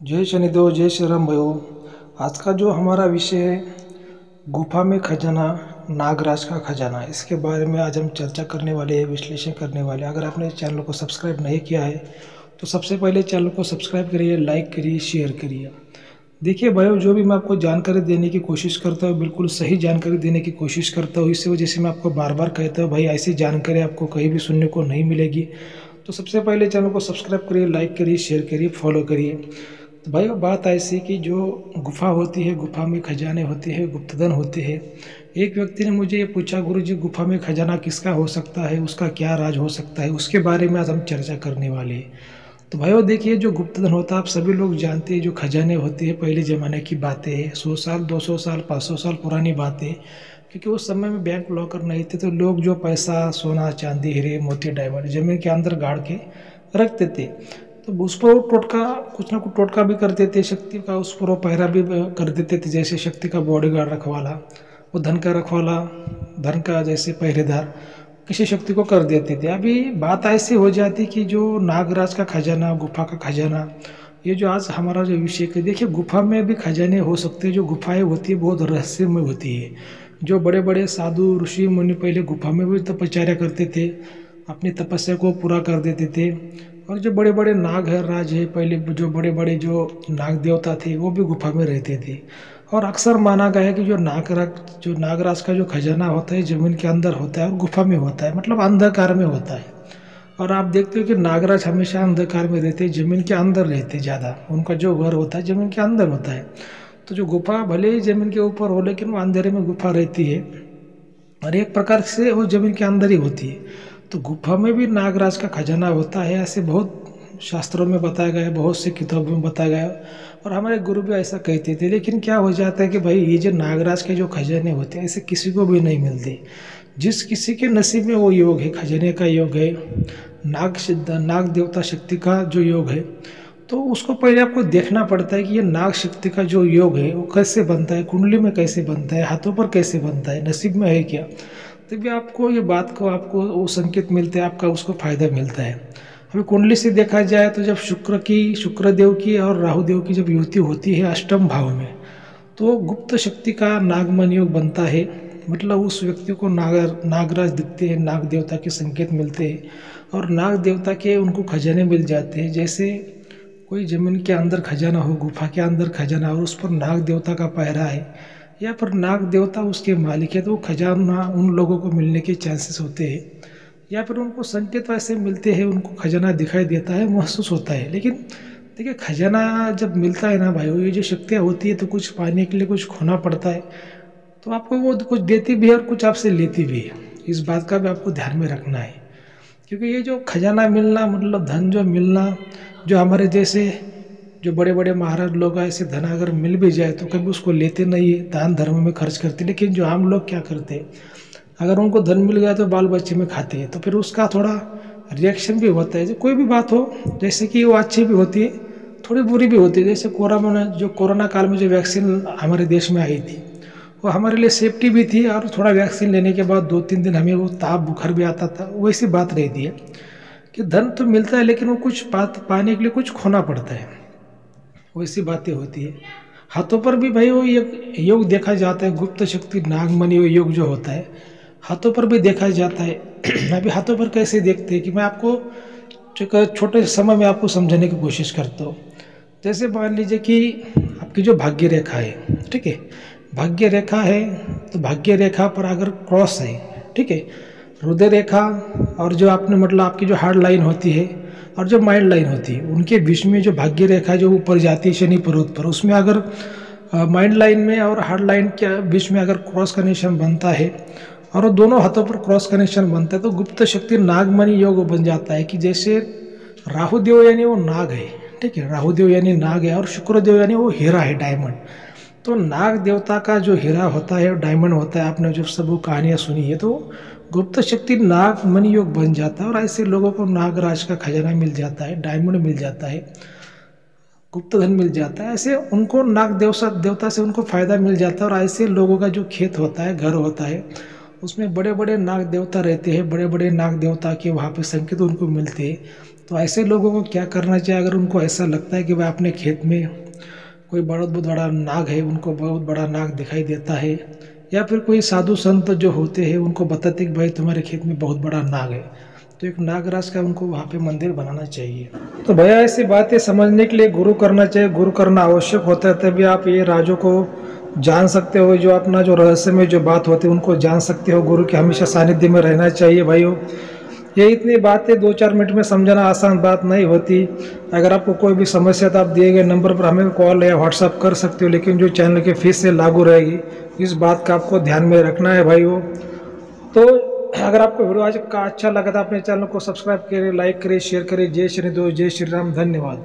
जय शनिदेव, जय श्री राम भयो। आज का जो हमारा विषय है गुफा में खजाना, नागराज का खजाना, इसके बारे में आज हम चर्चा करने वाले हैं, विश्लेषण करने वाले हैं। अगर आपने चैनल को सब्सक्राइब नहीं किया है तो सबसे पहले चैनल को सब्सक्राइब करिए, लाइक करिए, शेयर करिए। देखिए भाइयों, जो भी मैं आपको जानकारी देने की कोशिश करता हूँ बिल्कुल सही जानकारी देने की कोशिश करता हूँ। इसी वजह से मैं आपको बार बार कहता हूँ भाई, ऐसी जानकारी आपको कहीं भी सुनने को नहीं मिलेगी। तो सबसे पहले चैनल को सब्सक्राइब करिए, लाइक करिए, शेयर करिए, फॉलो करिए। तो भाई बात ऐसी कि जो गुफा होती है, गुफा में खजाने होते हैं, गुप्तधन होते हैं। एक व्यक्ति ने मुझे ये पूछा, गुरुजी गुफा में खजाना किसका हो सकता है, उसका क्या राज हो सकता है, उसके बारे में आज हम चर्चा करने वाले हैं। तो भाइयों देखिए, जो गुप्तधन होता है आप सभी लोग जानते हैं, जो खजाने होते हैं पहले ज़माने की बातें हैं, 100 साल 200 साल 500 साल पुरानी बातें। क्योंकि उस समय में बैंक लॉकर नहीं थे, तो लोग जो पैसा, सोना, चांदी, हीरे, मोती, डायमंड जमीन के अंदर गाड़ के रखते थे। तो उस पर टोटका, कुछ ना कुछ टोटका भी करते थे, शक्ति का उस पर पहरा भी कर देते थे। जैसे शक्ति का बॉडीगार्ड रखवाला, वो धन का रखवाला, धन का जैसे पहरेदार किसी शक्ति को कर देते थे। अभी बात ऐसी हो जाती कि जो नागराज का खजाना, गुफा का खजाना, ये जो आज हमारा जो विषय है, देखिए गुफा में भी खजाने हो सकते हैं। जो गुफाएं होती है बहुत रहस्यमय होती है। जो बड़े बड़े साधु ऋषि मुनि पहले गुफा में भी तपश्चर्या करते थे, अपनी तपस्या को पूरा कर देते थे। और जो बड़े बड़े नाग है, राज है, पहले जो बड़े बड़े जो नाग देवता थे वो भी गुफा में रहते थे। और अक्सर माना गया है कि जो नागराज का जो खजाना होता है जमीन के अंदर होता है और गुफा में होता है, मतलब अंधकार में होता है। और आप देखते हो कि नागराज हमेशा अंधकार में रहते हैं, जमीन के अंदर रहते ज़्यादा। उनका जो घर होता है जमीन के अंदर होता है। तो जो गुफा भले ही जमीन के ऊपर हो, लेकिन वो अंधेरे में गुफा रहती है और एक प्रकार से वो जमीन के अंदर ही होती है। तो गुफा में भी नागराज का खजाना होता है, ऐसे बहुत शास्त्रों में बताया गया है, बहुत से किताबों में बताया गया है। और हमारे गुरु भी ऐसा कहते थे। लेकिन क्या हो जाता है कि भाई ये जो नागराज के जो खजाने होते हैं ऐसे किसी को भी नहीं मिलते। जिस किसी के नसीब में वो योग है, खजाने का योग है, नाग देवता शक्ति का जो योग है, तो उसको पहले आपको देखना पड़ता है कि ये नाग शक्ति का जो योग है वो कैसे बनता है, कुंडली में कैसे बनता है, हाथों पर कैसे बनता है, नसीब में है क्या। तभी आपको ये बात को, आपको वो संकेत मिलते हैं, आपका उसको फायदा मिलता है। हमें कुंडली से देखा जाए तो जब शुक्रदेव की और राहुदेव की जब युति होती है अष्टम भाव में, तो गुप्त शक्ति का नागमन योग बनता है। मतलब उस व्यक्ति को नागराज दिखते हैं, नाग देवता के संकेत मिलते हैं और नाग देवता के उनको खजाने मिल जाते हैं। जैसे कोई जमीन के अंदर खजाना हो, गुफा के अंदर खजाना हो, उस पर नाग देवता का पहरा है या पर नाग देवता उसके मालिक है, तो वो खजाना उन लोगों को मिलने के चांसेस होते हैं। या फिर उनको संकेत वैसे मिलते हैं, उनको खजाना दिखाई देता है, महसूस होता है। लेकिन देखिए, खजाना जब मिलता है ना भाइयों, ये जो शक्तियाँ होती है तो कुछ पाने के लिए कुछ खोना पड़ता है। तो आपको वो कुछ देती भी है और कुछ आपसे लेती भी है। इस बात का भी आपको ध्यान में रखना है। क्योंकि ये जो खजाना मिलना, मतलब धन जो मिलना, जो हमारे जैसे जो बड़े बड़े महाराज लोग हैं, ऐसे धन अगर मिल भी जाए तो कभी उसको लेते नहीं है, दान धर्म में खर्च करते। लेकिन जो आम लोग क्या करते हैं, अगर उनको धन मिल गया तो बाल बच्चे में खाते हैं, तो फिर उसका थोड़ा रिएक्शन भी होता है। जो कोई भी बात हो, जैसे कि वो अच्छी भी होती है, थोड़ी बुरी भी होती है। जैसे कोरोना काल में जो वैक्सीन हमारे देश में आई थी, वो हमारे लिए सेफ्टी भी थी। और थोड़ा वैक्सीन लेने के बाद 2-3 दिन हमें वो ताप बुखार भी आता था। वैसी बात रहती है कि धन तो मिलता है लेकिन वो कुछ पाने के लिए कुछ खोना पड़ता है, वैसी बातें होती है। हाथों पर भी भाई वो योग देखा जाता है, गुप्त शक्ति नागमणि योग जो होता है हाथों पर भी देखा जाता है। अभी हाथों पर कैसे देखते हैं कि मैं आपको छोटे समय में आपको समझाने की कोशिश करता हूँ। जैसे मान लीजिए कि आपकी जो भाग्य रेखा है, ठीक है, भाग्य रेखा है, तो भाग्य रेखा पर अगर क्रॉस है, ठीक है, हृदय रेखा और जो आपने मतलब आपकी जो हार्ड लाइन होती है और जो माइंड लाइन होती है, उनके बीच में जो भाग्य रेखा जो ऊपर जाती है शनि पर्वत पर, उसमें अगर माइंड लाइन में और हार्ड लाइन के बीच में अगर क्रॉस कनेक्शन बनता है और दोनों हाथों पर क्रॉस कनेक्शन बनता है, तो गुप्त शक्ति नागमणि योग बन जाता है। कि जैसे राहुदेव यानी वो नाग है, ठीक है, राहुदेव यानी नाग है और शुक्रदेव यानी वो हीरा है, डायमंड। तो नाग देवता का जो हीरा होता है, डायमंड होता है, आपने जब सब वो कहानियाँ सुनी है, तो गुप्त शक्ति नागमणि योग बन जाता है। और ऐसे लोगों को नागराज का खजाना मिल जाता है, डायमंड मिल जाता है, गुप्त धन मिल जाता है। ऐसे उनको देवता से उनको फायदा मिल जाता है। और ऐसे लोगों का जो खेत होता है, घर होता है, उसमें बड़े बड़े नाग देवता रहते हैं, बड़े बड़े नाग देवता के वहाँ पे संकेत उनको मिलते हैं। तो ऐसे लोगों को क्या करना चाहिए, अगर उनको ऐसा लगता है कि भाई अपने खेत में कोई बहुत बहुत बड़ा नाग है, उनको बहुत बड़ा नाग दिखाई देता है, या फिर कोई साधु संत जो होते हैं उनको बताते कि भाई तुम्हारे खेत में बहुत बड़ा नाग है, तो एक नागराज का उनको वहाँ पे मंदिर बनाना चाहिए। तो भैया ऐसी बातें समझने के लिए गुरु करना चाहिए, गुरु करना आवश्यक होता है, तभी आप ये राजों को जान सकते हो, जो अपना जो रहस्य में जो बात होती है उनको जान सकते हो। गुरु के हमेशा सानिध्य में रहना चाहिए भाइयों। ये इतनी बातें 2-4 मिनट में समझाना आसान बात नहीं होती। अगर आपको कोई भी समस्या तो आप दिए गए नंबर पर हमें कॉल या व्हाट्सअप कर सकते हो, लेकिन जो चैनल के फीस से लागू रहेगी, इस बात का आपको ध्यान में रखना है भाइयों। तो अगर आपको वीडियो आज का अच्छा लगा तो अपने चैनल को सब्सक्राइब करें, लाइक करें, शेयर करें। जय श्री देव, जय श्री राम, धन्यवाद।